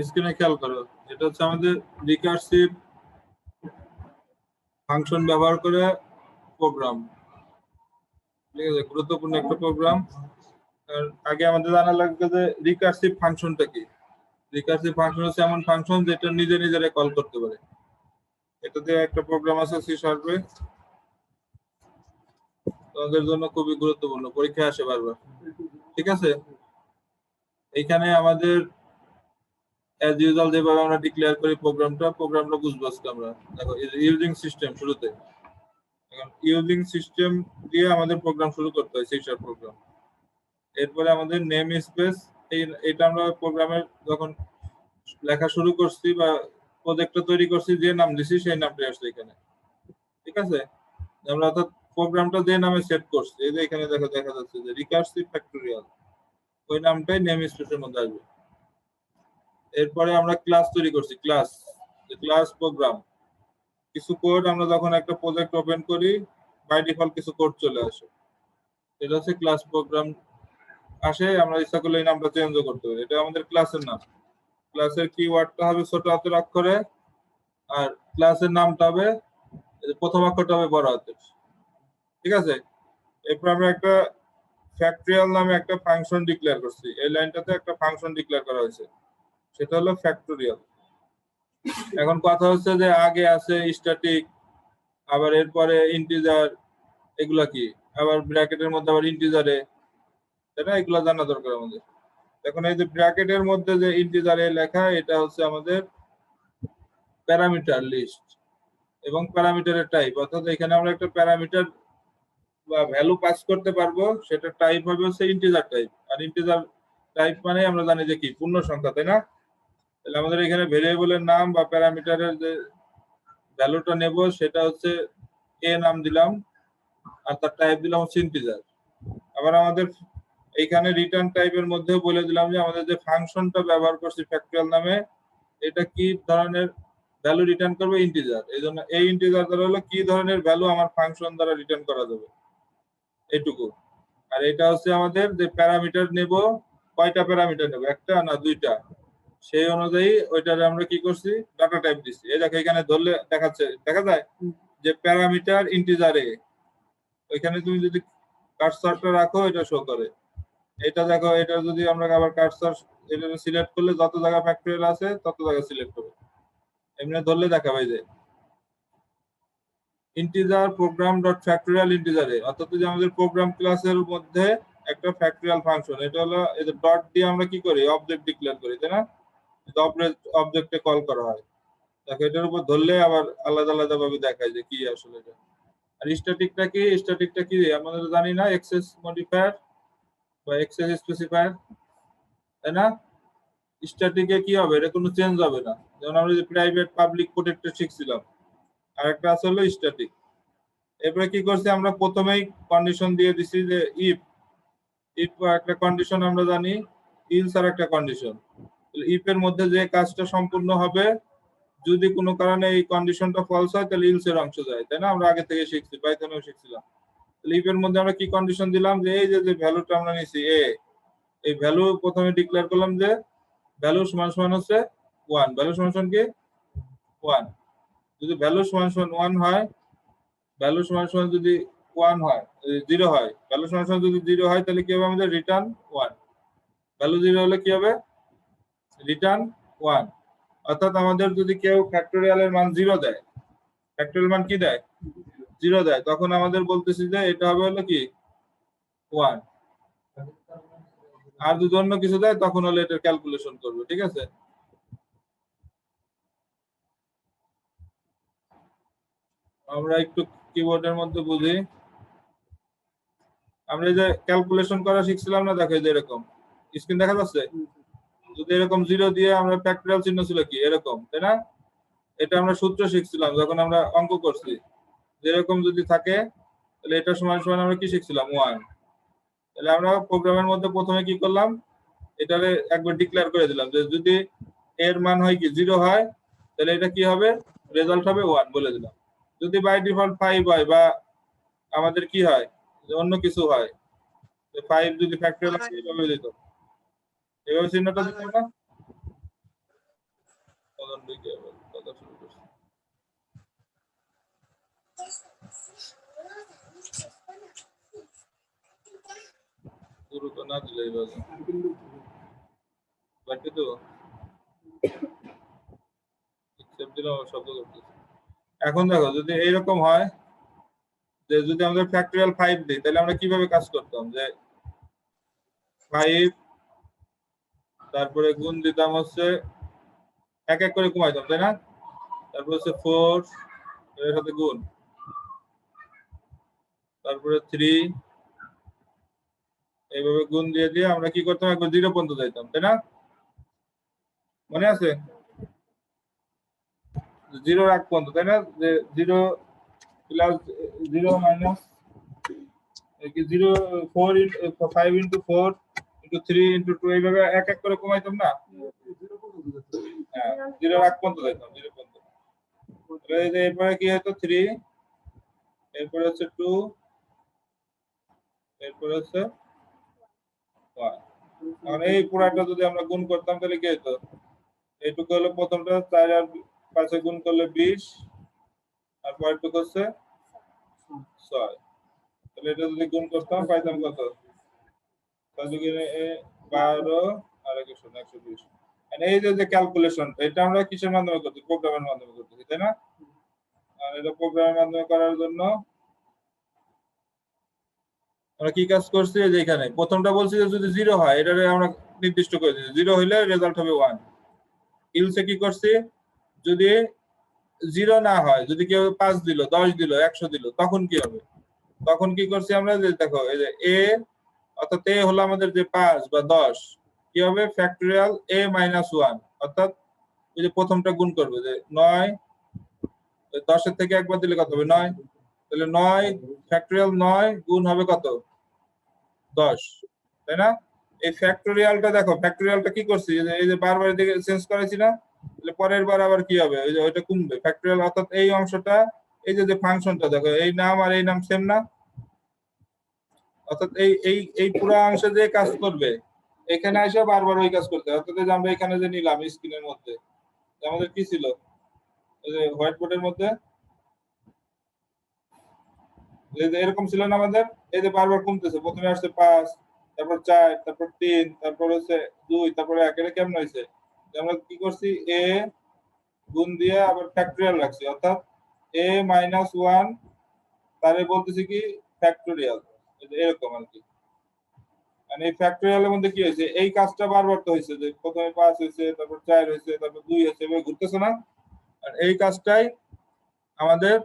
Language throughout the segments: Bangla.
স্ক্রিনে খেয়াল করো, এটা হচ্ছে আমাদের রিকার্সিভ ফাংশন ব্যবহার করে প্রোগ্রাম। ঠিক আছে, গুরুত্বপূর্ণ একটা প্রোগ্রাম। আগে আমাদের জানা লাগবে যে রিকার্সিভ ফাংশনটা কি। রিকার্সিভ ফাংশন হচ্ছে এমন ফাংশন যেটা নিজে নিজেরে কল করতে পারে। এটাতে একটা প্রোগ্রাম আছে সি শার্পে, তোমাদের জন্য খুবই গুরুত্বপূর্ণ, পরীক্ষায় আসে বারবার। ঠিক আছে, এইখানে আমাদের অ্যাজ ইউজুয়াল যেভাবে আমরা ডিক্লেয়ার করি প্রোগ্রামটা বুঝবো আজকে আমরা। দেখো ইউজিং সিস্টেম শুরুতে, এখন ইউজিং সিস্টেম দিয়ে আমাদের প্রোগ্রাম শুরু করতে হয়, সি শার্প প্রোগ্রাম। এরপরে আমাদের নেম স্পেস, এটা আমরা প্রোগ্রামের যখন লেখা শুরু করছি বা প্রজেক্টটা তৈরি করছি, যে নাম দিছি সেই নামটা আসছে এখানে। ঠিক আছে, আমরা অর্থাৎ প্রোগ্রামটা যে নামে সেট করছি, এই যে এখানে দেখা যাচ্ছে যে রিকার্সিভ ফ্যাক্টোরিয়াল, ওই নামটাই নেম স্পেসের মধ্যে আসবে। এরপরে আমরা ক্লাস তৈরি করছি, ক্লাস প্রোগ্রাম। কিছু কোড আমরা যখন একটা প্রজেক্ট ওপেন করি, বাই ডিফল্ট কিছু কোড চলে আসে, এটা হচ্ছে ক্লাস প্রোগ্রাম আসে। আমরা ইচ্ছা করলে এই নামটা চেঞ্জও করতে পারি, এটা আমাদের ক্লাসের নাম। ক্লাসের কিওয়ার্ডটা হবে ছোট হাতের অক্ষরে, আর ক্লাসের নামটা হবে প্রথম অক্ষরটা হবে বড় হাতের। ঠিক আছে, এরপর আমরা একটা ফ্যাক্টরিয়াল নামে একটা ফাংশন ডিক্লেয়ার করছি। এই লাইনটাতে একটা ফাংশন ডিক্লেয়ার করা হয়েছে, সেটা হলো ফ্যাক্টরিয়াল। এখন কথা হচ্ছে যে আগে আছে স্ট্যাটিক, আবার এরপরে ইন্টিজার, এগুলা কি, আবার ব্র্যাকেটের মধ্যে আবার ইন্টিজারে, তাই না? এগুলা জানা দরকার আমাদের। এখন এই যে ব্র্যাকেটের মধ্যে যে ইন্টিজারে লেখা, এটা হচ্ছে আমাদের প্যারামিটার লিস্ট এবং প্যারামিটারের টাইপ। অর্থাৎ এখানে আমরা একটা প্যারামিটার বা ভ্যালু পাস করতে পারবো, সেটা টাইপ হবে হচ্ছে ইন্টিজার টাইপ। আর ইন্টিজার টাইপ মানে আমরা জানি যে কি, পূর্ণ সংখ্যা, তাই না? তাহলে আমাদের এখানে ভেরিয়েবলের নাম বা প্যারামিটারের যে ভ্যালুটা নেব, সেটা হচ্ছে এ নাম দিলাম, আর তার টাইপ দিলাম হচ্ছে ইন্টিজার। আবার আমাদের এইখানে রিটার্ন টাইপের মধ্যেও বলে দিলাম যে আমাদের যে ফাংশনটা ব্যবহার করছি ফ্যাক্টরিয়াল নামে, এটা কি ধরনের ভ্যালু রিটার্ন করবে, ইন্টিজার। এই জন্য এই ইন্টিজার দ্বারা হলো কি ধরনের ভ্যালু আমার ফাংশন দ্বারা রিটার্ন করা যাবে, এইটুকু। আর এটা হচ্ছে আমাদের যে প্যারামিটার নেব, কয়টা প্যারামিটার নেব, একটা না দুইটা, সেই অনুযায়ী ওইটারে আমরা কি করছি, ডাটা টাইপ দিচ্ছি। এই দেখো এখানে ধরলে দেখা যায় যে প্যারামিটার ইন্টিজারে, ওইখানে তুমি যদি কার্সরটা রাখো এটা শো করে। এটা দেখো, এটা যদি আমরা আবার কার্সর এটা সিলেক্ট করলে যত জায়গা ফ্যাক্টরিয়াল আছে তত জায়গা সিলেক্ট হবে, এমনি ধরলে দেখাবে যে ইন্টিজার প্রোগ্রাম ডট ফ্যাক্টরিয়াল ইন্টিজারে, অর্থাৎ যে আমাদের প্রোগ্রাম ক্লাসের মধ্যে একটা ফ্যাক্টরিয়াল ফাংশন, এটা হলো এই যে ডট দিয়ে আমরা কি করি, অবজেক্ট ডিক্লেয়ার করি, তাই না? অবজেক্টে কল করা হয়। দেখো এটার উপর ধরলে আবার আলাদা আলাদা ভাবে দেখায় যে কি আসলে এটা। আর স্ট্যাটিকটা কি আমরা জানি না, এক্সেস মডিফায়ার বা এক্সেস স্পেসিফায়ার, তাই না? স্ট্যাটিকে কি হবে, এটা কোনো চেঞ্জ হবে না। যেমন আমরা যে প্রাইভেট পাবলিক প্রোটেক্টেড শিখছিলাম, আর একটা আছে হলো স্ট্যাটিক। এরপরে কি করছি, আমরা প্রথমেই কন্ডিশন দিয়ে দিছি যে ইফ একটা কন্ডিশন আমরা জানি, ইলস আর একটা কন্ডিশন। ইফ এর মধ্যে যে কাজটা সম্পূর্ণ হবে, যদি কোনো কারণে এই কন্ডিশনটা ফলস হয়, তাহলে ইলস এর অংশ যায়, তাই না? আমরা আগে থেকে শিখছি, পাইথনেও শিখছিলাম। তাহলে ইফ এর মধ্যে আমরা কি কন্ডিশন দিলাম, যে এই যে ভ্যালুটা আমরা নিছি এ, এই ভ্যালু প্রথমে ডিক্লেয়ার করলাম যে ভ্যালু সমান সমান হচ্ছে 1, ভ্যালু সমান সমান কি 1। যদি ভ্যালু সমান সমান 1 হয়, ভ্যালু সমান সমান যদি 1 হয়, 0 হয়, ভ্যালু সমান সমান যদি 0 হয়, তাহলে কি হবে, আমাদের রিটার্ন 1। ভ্যালু 0 হলে কি হবে, রিটার্ন 1। অর্থাৎ আমাদের যদি কেউ ফ্যাক্টরিয়ালের মান 0 দেয়, ফ্যাক্টরিয়াল মান কি দেয়, 0 দেয়, তখন আমাদের বলতেছি যে এটা হবে হলো কি 1। আর যদি অন্য কিছু দেয়, তখন হলে এটার ক্যালকুলেশন করবে। ঠিক আছে, আমরা একটু কিবোর্ডের মধ্যে বুঝি। আমরা এই যে ক্যালকুলেশন করা শিখছিলাম না, দেখো যে এরকম স্ক্রিন দেখা যাচ্ছে, যদি এরকম 0 দিয়ে আমরা ফ্যাক্টরিয়াল চিহ্ন ছিল কি এরকম, তাই না? এটা আমরা সূত্র শিখছিলাম যখন আমরা অঙ্ক করছি, যেরকম যদি থাকে, তাহলে এটা সমান সমান আমরা কি শিখছিলাম, 1। তাহলে আমরা প্রোগ্রামের মধ্যে প্রথমে কি করলাম, এটারে একবার ডিক্লেয়ার করে দিলাম যে যদি এর মান হয় কি 0 হয়, তাহলে এটা কি হবে, রেজাল্ট হবে 1 বলে দিলাম। যদি বাই ডিফল্ট 5 হয় বা আমাদের কি হয়, যে অন্য কিছু হয়, যে 5 যদি ফ্যাক্টরিয়াল হয় এইভাবে দিত, এভাবে চিহ্নটা দিত না। তখন দিকে আবার কথা শুরু করছে। শুরু তো না দিলে এইভাবে বাকি তো accept দিলাম, আবার শব্দ করতেছে। এখন দেখো যদি এইরকম হয় যে যদি আমাদের ফ্যাক্টরিয়াল 5 দিই, তাহলে আমরা কিভাবে কাজ করতাম, যে 5 তারপরে গুণ দিতাম হচ্ছে এক এক করে কমাইতাম, তাই না? তারপর হচ্ছে 4 এর সাথে গুণ, তারপরে 3 এইভাবে গুণ দিয়ে দিয়ে আমরা কি করতাম, একবার 0 পর্যন্ত যাইতাম, তাই না? মনে আছে 0 আগ পর্যন্ত, তাই না? যে 0 plus 0 minus 0 4 5 into 4 into 3 into 2 এইভাবে এক এক করে কমাইতাম না? হ্যাঁ, 0 আগ পর্যন্ত যাইতাম, 0 পর্যন্ত। এরপরে কি হতো 3, এরপরে হচ্ছে 2, এরপরে হচ্ছে 1। এখন এই পুরাটা যদি আমরা গুণ করতাম তাহলে কি হতো, এইটুকু হলো প্রথমটা, 4 আর 5 গুণ করলে 20, আর পরেরটুকু হচ্ছে 6। তাহলে এটা যদি গুণ করতাম পাইতাম কত, 12 আর 120। এই যে ক্যালকুলেশন, এটা আমরা কিসের মাধ্যমে করছি, প্রোগ্রামের মাধ্যমে করতেছি, তাই না? আর এটা প্রোগ্রামের মাধ্যমে করার জন্য আমরা কি কাজ করছি, যে এখানে প্রথমটা বলছি যে যদি 0 হয় এটা আমরা নির্দিষ্ট করে দিয়েছি, 0 হইলে রেজাল্ট হবে 1। ইলসে কি করছি, যদি 0 না হয়, যদি কেউ 5 দিল, 10 দিল, 100 দিল, তখন কি হবে? তখন কি করছি আমরা, যে দেখো এই যে a, অর্থাৎ a হলো আমাদের যে 5 বা 10, কি হবে ফ্যাক্টরিয়াল a মাইনাস 1, অর্থাৎ ওই যে প্রথমটা গুণ করবে, যে 9 10 এর থেকে একবার দিলে কত হবে, 9। তাহলে 9 ফ্যাক্টরিয়াল 9 গুণ হবে কত, 10, তাই না? এই ফ্যাক্টরিয়ালটা দেখো, ফ্যাক্টরিয়ালটা কি করছি, এই যে বারবার এদিকে চেঞ্জ করেছি না, তাহলে পরের বার আবার কি হবে, ওই যে ওইটা কমবে ফ্যাক্টরিয়াল, অর্থাৎ এই অংশটা, এই যে ফাংশনটা দেখো, এই নাম আর এই নাম সেম না, অর্থাৎ এই এই এই পুরো অংশে যে কাজ করবে এখানে এসে বারবার ওই কাজ করতে হবে। অর্থাৎ যে আমরা এখানে যে নিলাম স্ক্রিনের মধ্যে, আমাদের কি ছিল, এই যে হোয়াইট বোর্ডের মধ্যে এরকম ছিল না আমাদের, এই যে বারবার কমতেছে, প্রথমে আসছে 5, তারপর 4, তারপর 3, তারপর হচ্ছে 2, তারপর 1, এটা কেমন হয়েছে, আমরা কি করছি, a গুণ দিয়ে আবার ফ্যাক্টরিয়াল রাখছি, অর্থাৎ a মাইনাস 1 তারে বলতেছি কি ফ্যাক্টরিয়াল, এরকম আর কি। মানে এই ফ্যাক্টরিয়ালের মধ্যে কি হয়েছে, এই কাজটা বারবার তো হয়েছে, যে প্রথমে 5 হয়েছে, তারপর 4 হয়েছে, তারপর 2 হয়েছে, এভাবে ঘুরতেছে না? আর এই কাজটাই আমাদের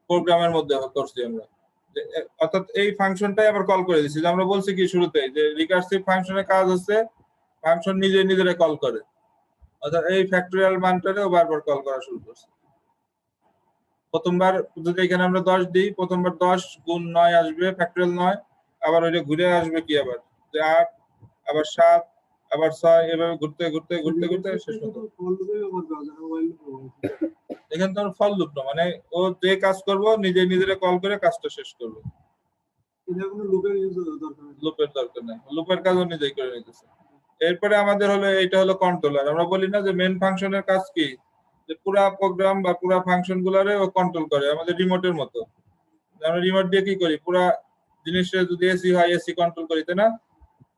প্রোগ্রামের মধ্যে করছি আমরা, অর্থাৎ এই ফাংশনটাই আবার কল করে দিচ্ছি, যে আমরা বলছি কি শুরুতে, যে রিকার্সিভ ফাংশনের কাজ হচ্ছে ফাংশন নিজে নিজেরে কল করে, অর্থাৎ এই ফ্যাক্টরিয়াল মানটারেও বারবার কল করা শুরু করছে। প্রথমবার যদি এখানে আমরা 10 দিই, প্রথমবার 10 গুণ 9 আসবে ফ্যাক্টরিয়াল 9, আবার ওইটা ঘুরে আসবে কি আবার, যে 8, আবার 7, আবার 6, এভাবে ঘুরতে ঘুরতে ঘুরতে ঘুরতে শেষ হতো। এখানে তো ফল লুপ না, মানে ও যে কাজ করব নিজে নিজেরে কল করে কাজটা শেষ করবে, লুপের দরকার নেই, লুপের কাজও নিজেই করে নিতেছে। এরপরে আমাদের হলো এটা হলো কন্ট্রোলার। আমরা বলি না যে মেন ফাংশনের কাজ কি, যে পুরা প্রোগ্রাম বা পুরা ফাংশন গুলারে ও কন্ট্রোল করে, আমাদের রিমোটের মতো। আমরা রিমোট দিয়ে কি করি, পুরা জিনিসটা যদি এসি হয় এসি কন্ট্রোল করি, তাই না?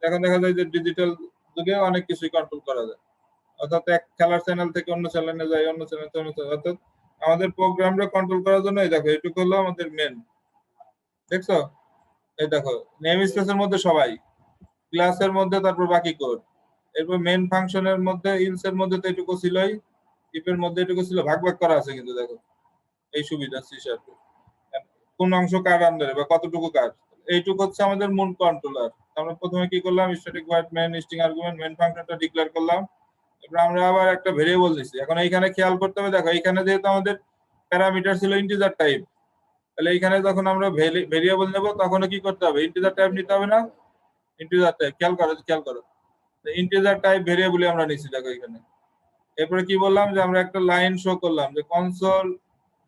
এখন দেখা যায় যে ডিজিটাল যুগে অনেক কিছুই কন্ট্রোল করা যায়, অর্থাৎ এক খেলার চ্যানেল থেকে অন্য চ্যানেলে যায়, অন্য চ্যানেল থেকে অন্য চ্যানেল, অর্থাৎ আমাদের প্রোগ্রামটা কন্ট্রোল করার জন্য এই দেখো এটুকু হলো আমাদের মেন, দেখছো? এই দেখো নেম স্পেসের মধ্যে সবাই, ক্লাসের মধ্যে তারপর বাকি কোড, এরপর মেন ফাংশনের মধ্যে ইলস এর মধ্যে তো এটুকু ছিলই, ইফ এর মধ্যে এটুকু ছিল, ভাগ ভাগ করা আছে কিন্তু দেখো এই সুবিধা সি শার্পে, কোন অংশ কার আন্ডারে বা কতটুকু কার, এইটুকু হচ্ছে আমাদের মূল কন্ট্রোলার। আমরা প্রথমে কি করলাম, static void main string argument main ফাংশনটা ডিক্লেয়ার করলাম, এরপর আমরা আবার একটা ভেরিয়েবল দিছি। এখন এইখানে খেয়াল করতে হবে, দেখো এইখানে যেহেতু আমাদের প্যারামিটার ছিল ইন্টিজার টাইপ, তাহলে এইখানে যখন আমরা ভেরিয়েবল নেব তখন কি করতে হবে, ইন্টিজার টাইপ নিতে হবে না, ইন্টিজার টাইপ খেয়াল করো ইন্টিজার টাইপ ভেরিয়েবল আমরা নিছি, দেখো এখানে। এরপরে কি বললাম, যে আমরা একটা লাইন শো করলাম, যে কনসোল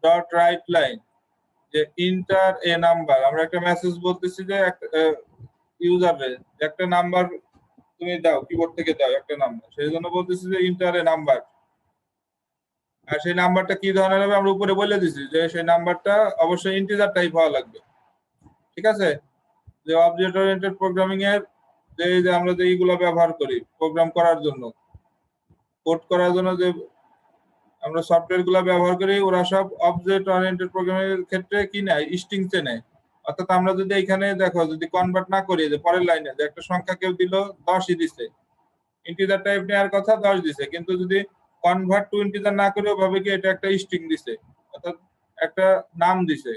ডট রাইট লাইন, যে ইন্টার এ নাম্বার, আমরা একটা মেসেজ বলতেছি যে ইউজারে একটা নাম্বার তুমি দাও, কিবোর্ড থেকে দাও একটা নাম্বার, সেই জন্য বলতেছি যে ইন্টার এ নাম্বার। আর সেই নাম্বারটা কি ধরনের হবে আমরা উপরে বলে দিছি যে সেই নাম্বারটা অবশ্যই ইন্টিজার টাইপ হওয়া লাগবে। ঠিক আছে, যে অবজেক্ট ওরিয়েন্টেড প্রোগ্রামিং এর যে আমরা যে এইগুলো ব্যবহার করি প্রোগ্রাম করার জন্য, কোড করার জন্য যে আমরা সফটওয়্যার গুলো ব্যবহার করি, ওরা সব অবজেক্ট ওরিয়েন্টেড প্রোগ্রামিং এর ক্ষেত্রে কি নেয়, স্ট্রিংস নেয়। অর্থাৎ আমরা যদি এখানে দেখো যদি কনভার্ট না করি, যে পরের লাইনে যে একটা সংখ্যা কেউ দিল 10ই দিছে, ইন্টিজার টাইপ নেওয়ার কথা 10 দিছে, কিন্তু যদি কনভার্ট টু ইন্টিজার না করে ভাবে কি এটা একটা স্ট্রিং দিছে, অর্থাৎ একটা নাম দিছে।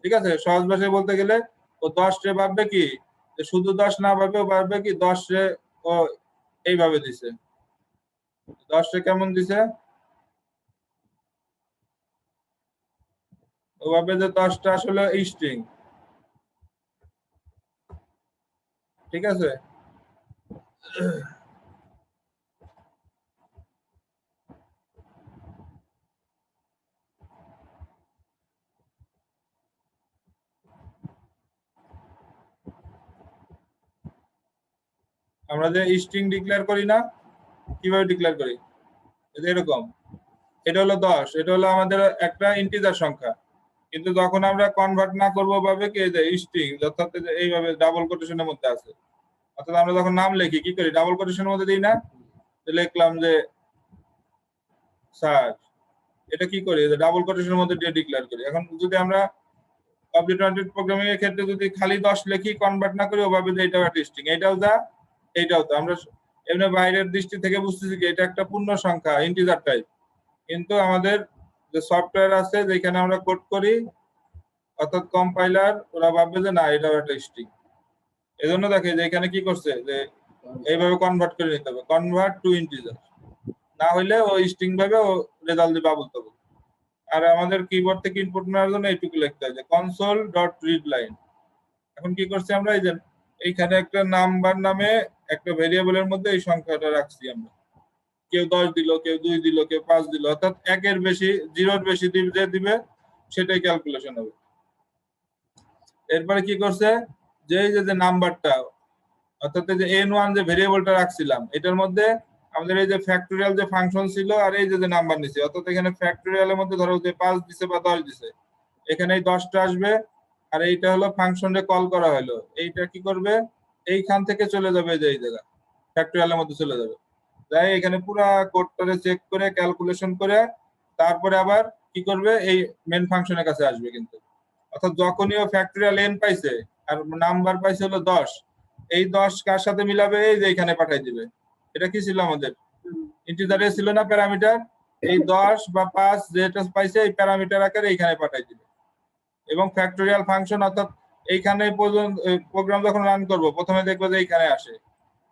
ঠিক আছে, সহজ ভাষায় বলতে গেলে ও 10 রে ভাববে কি যে শুধু 10 না ভাবে, ও ভাববে কি 10 রে ও এইভাবে দিছে। 10 রে কেমন দিছে, ও ভাবে যে 10টা আসলে স্ট্রিং। ঠিক আছে, আমরা যে স্ট্রিং ডিক্লেয়ার করি না, কিভাবে ডিক্লেয়ার করি, এরকম এটা হলো 10, এটা হলো আমাদের একটা ইন্টিজার সংখ্যা, কিন্তু যখন আমরা কনভার্ট না করবো ভাবে কি যে স্ট্রিং, অর্থাৎ এইভাবে ডাবল কোটেশনের মধ্যে আছে। অর্থাৎ আমরা যখন নাম লিখি কি করি, ডাবল কোটেশনের মধ্যে দিই না, লিখলাম যে স্যার, এটা কি করি যে ডাবল কোটেশনের মধ্যে দিয়ে ডিক্লেয়ার করি। এখন যদি আমরা অবজেক্ট ওরিয়েন্টেড প্রোগ্রামিং এর ক্ষেত্রে যদি খালি 10 লিখি, কনভার্ট না করি, ওভাবে যে এটাও একটা স্ট্রিং, এটাও যা এইটাও তো, আমরা এমনি বাইরের দৃষ্টি থেকে বুঝতেছি কি এটা একটা পূর্ণ সংখ্যা ইন্টিজার টাইপ, কিন্তু আমাদের যে সফটওয়্যার আছে যেখানে আমরা কোড করি, অর্থাৎ কম্পাইলার, ওরা ভাববে যে না এটাও একটা স্ট্রিং। এজন্য দেখে যে এখানে কি করছে যে এইভাবে কনভার্ট করে নিতে হবে, কনভার্ট টু ইন্টিজার, না হইলে ও স্ট্রিং ভাবে ও রেজাল্ট দিবে আবল তাবল। আর আমাদের কিবোর্ড থেকে ইনপুট নেওয়ার জন্য এইটুকু লিখতে হয় যে কনসোল ডট রিড লাইন। এখন কি করছি আমরা, এই যে এইখানে একটা নাম্বার নামে একটা ভেরিয়েবলের মধ্যে এই সংখ্যাটা রাখছি আমরা, কেউ 10 দিল, কেউ 2 দিল, কেউ 5 দিল, অর্থাৎ একের বেশি, 0-র বেশি যে দিবে সেটাই ক্যালকুলেশন হবে। এরপরে কি করছে যে এই যে নাম্বারটা, অর্থাৎ এই যে n1 যে ভেরিয়েবলটা রাখছিলাম, এটার মধ্যে আমাদের এই যে ফ্যাক্টোরিয়াল যে ফাংশন ছিল আর এই যে নাম্বার নিছে, অর্থাৎ এখানে ফ্যাক্টোরিয়ালের মধ্যে ধরো যে 5 দিছে বা 10 দিছে, এখানে এই 10টা আসবে, আর এইটা হলো ফাংশনে কল করা হলো, এইটা কি করবে এইখান থেকে চলে যাবে যে এই জায়গা ফ্যাক্টোরিয়ালের মধ্যে চলে যাবে, তাই এখানে পুরো কোডটারে চেক করে ক্যালকুলেশন করে তারপরে আবার কি করবে এই মেন ফাংশনের কাছে আসবে। কিন্তু অর্থাৎ যখনই ও ফ্যাক্টোরিয়াল n পাইছে আর নাম্বার পাইছে হলো 10, এই 10 কার সাথে মিলাবে, এই যে এখানে পাঠাই দিবে। এটা কি ছিল আমাদের ইন্টিজারে ছিল না প্যারামিটার, এই 10 বা 5 যেটা পাইছে এই প্যারামিটার আকারে এইখানে পাঠাই দিবে। এবং ফ্যাক্টোরিয়াল ফাংশন, অর্থাৎ এইখানে পর্যন্ত প্রোগ্রাম যখন রান করব প্রথমে দেখবো যে এইখানে আসে,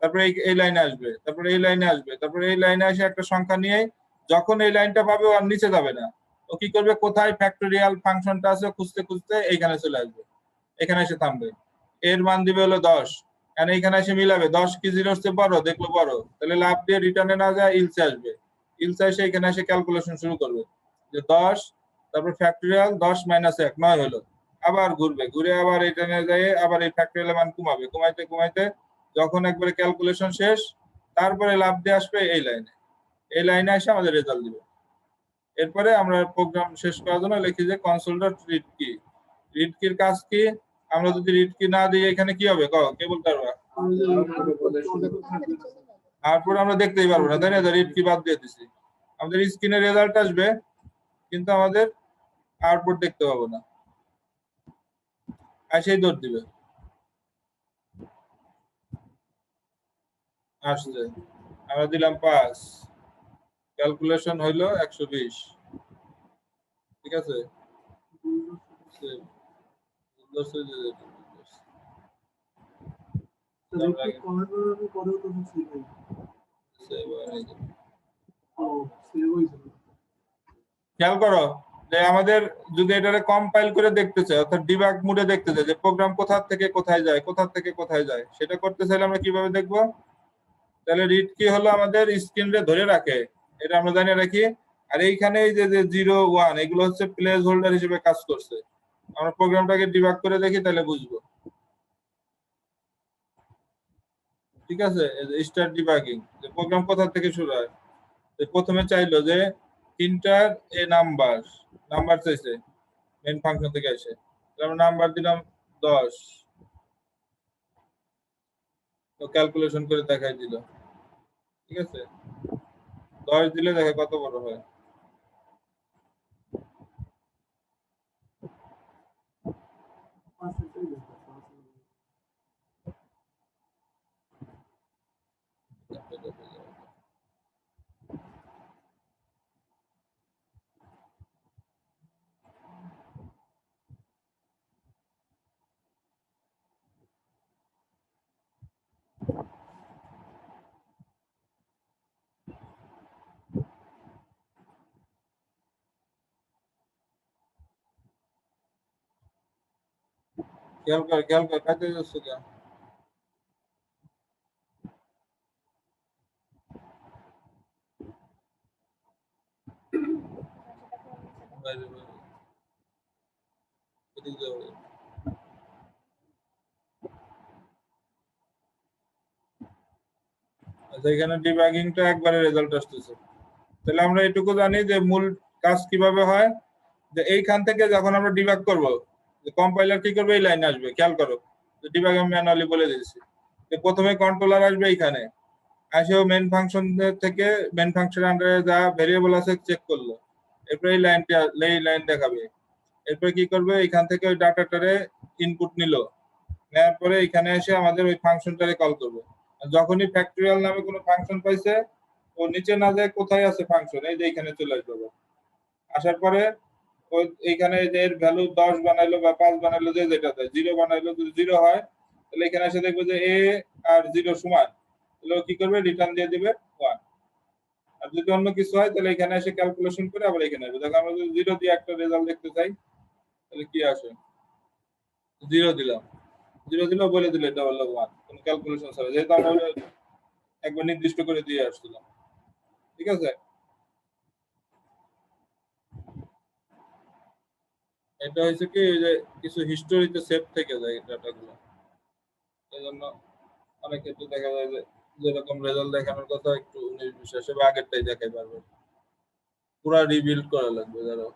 তারপরে এই লাইনে আসবে, তারপরে এই লাইনে আসবে, তারপরে এই লাইনে এসে একটা সংখ্যা নিয়ে যখন এই লাইনটা পাবে ও আর নিচে যাবে না, ও কি করবে কোথায় ফ্যাক্টোরিয়াল ফাংশনটা আছে খুঁজতে খুঁজতে এইখানে চলে আসবে, এখানে এসে থামবে, এর মান দিবে হলো 10, কারণ এইখানে এসে মিলাবে 10 কি 0 হচ্ছে বড়, দেখলো বড়, তাহলে লাভ দিয়ে রিটার্নে না যায় ইলসে আসবে, ইলসে এসে এখানে এসে ক্যালকুলেশন শুরু করবে যে 10, তারপর ফ্যাক্টোরিয়াল 10 - 1 9 হলো, আবার ঘুরবে, ঘুরে আবার এখানে যায় আবার এই ফ্যাক্টোরিয়াল মান কমাবে, কমাইতে কমাইতে যখন একবারে ক্যালকুলেশন শেষ, তারপরে লাভ দিয়ে আসবে এই লাইনে, এই লাইনে এসে আমাদের রেজাল্ট দিবে। এরপরে আমরা প্রোগ্রাম শেষ করার জন্য লিখি যে কনসোল ডট রিড কি, রিড কির কাজ কি, আমরা যদি রিড কি না দিই এখানে কি হবে কে বলতে পারবা, তারপর আমরা দেখতেই পারবো না, তাই না, রিড কি বাদ দিয়ে দিছি, আমাদের স্ক্রিনে রেজাল্ট আসবে কিন্তু আমাদের আউটপুট দেখতে পাবো না, আর সেই দৌড় দিবে আসছে, আমরা দিলাম 5, ক্যালকুলেশন হইলো 120। ঠিক আছে, খেয়াল করো যে আমাদের যদি এটারে কম্পাইল করে দেখতে চাই, অর্থাৎ ডিবাগ মোডে দেখতে চাই যে প্রোগ্রাম কোথা থেকে কোথায় যায়, কোথা থেকে কোথায় যায়, সেটা করতে চাইলে আমরা কিভাবে দেখবো, তাহলে রিড কি হলো আমাদের স্ক্রিনে ধরে রাখে, এটা আমরা জানিয়ে রাখি, আর এইখানে এই যে 0 1 এগুলো হচ্ছে প্লেস হোল্ডার হিসেবে কাজ করছে, আমরা প্রোগ্রামটাকে ডিবাগ করে দেখি, তাহলে বুঝবো। ঠিক আছে, স্টার্ট ডিবাগিং, প্রোগ্রাম কোথা থেকে শুরু হয়। প্রথমে চাইলো যে তিনটার এ নাম্বার চাইছে মেন ফাংশন থেকে আসে, আমরা নাম্বার দিলাম 10, তো ক্যালকুলেশন করে দেখাই দিল। ঠিক আছে, 10 দিলে দেখে কত বড় হয়। খেয়াল কর কাজে যাচ্ছে কেন। বাইরে বাইরে, এদিকে যাও। আচ্ছা, এখানে ডিবাগিংটা একবারে রেজাল্ট আসতেছে। তাহলে আমরা এটুকু জানি যে মূল কাজ কিভাবে হয়, যে এইখান থেকে যখন আমরা ডিবাগ করব, যে কম্পাইলার কি করবে, এই লাইনে আসবে। খেয়াল করো, ডিবাগ আমি ম্যানুয়ালি বলে দিয়েছি যে প্রথমে কন্ট্রোলার আসবে এইখানে, আসেও মেন ফাংশন থেকে মেন ফাংশন আন্ডারে যা ভেরিয়েবল আছে চেক করলো, এরপরে এই লাইন দেখাবে। এরপরে কি করবে, এখান থেকে ওই ডাটাটারে ইনপুট নিল, নেওয়ার পরে এখানে এসে আমাদের ওই ফাংশনটারে কল করবে। যখনই ফ্যাক্টরিয়াল নামে কোনো ফাংশন পাইছে, ও নিচে না যায় কোথায় আছে ফাংশন, এই যে এখানে চলে আসবে। আসার পরে ওই এইখানে যে এর ভ্যালু 10 বানাইলো বা 5 বানাইলো, যে যেটাতে 0 বানাইলো, যদি 0 হয় তাহলে এখানে এসে দেখবে যে a আর 0 সমান, তাহলে ও কি করবে, রিটার্ন দিয়ে দিবে 1। আর যদি অন্য কিছু হয় তাহলে এখানে এসে ক্যালকুলেশন করে আবার এখানে আসবে। দেখো আমরা যদি 0 দিয়ে একটা রেজাল্ট দেখতে চাই, তাহলে কি আসে, 0 দিলাম, 0 দিলেও বলে দিলে এটা হলো 1, কোনো ক্যালকুলেশন ছাড়া, যেহেতু আমরা একবার নির্দিষ্ট করে দিয়ে আসছিলাম। ঠিক আছে, এটা হয়েছে কি, যে কিছু হিস্টোরিতে সেভ থেকে যায় ডাটাগুলো, এই জন্য অনেক ক্ষেত্রে দেখা যায় যে যেরকম রেজাল্ট দেখানোর কথা একটু 19-20 আসে বা আগেরটাই দেখাই পারবে, পুরা রিবিল্ড করা লাগবে ধরো।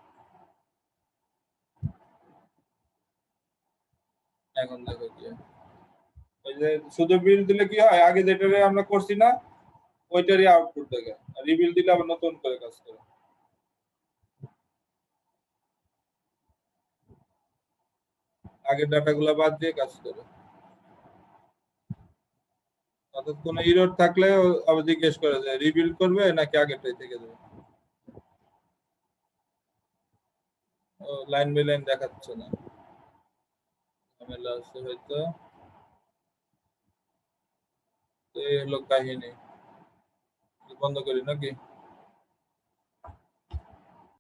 এখন দেখো কি হয়। ওই যে শুধু বিল দিলে কি হয়, আগে যেটারে আমরা করছি না ওইটারই আউটপুট দেখে, আর রিবিল দিলে আবার নতুন করে কাজ করে। আগের ডাটাগুলো বাদ দিয়ে কাজ করে। অর্থাৎ কোনো ইরর থাকলে ও আবার জিজ্ঞেস করে যে রিবিল্ড করবে নাকি আগেরটাই থেকে যাবে। ও লাইন বাই লাইন দেখাচ্ছে না, ঝামেলা আছে হয়তো। এই হলো কাহিনী, বন্ধ করি নাকি?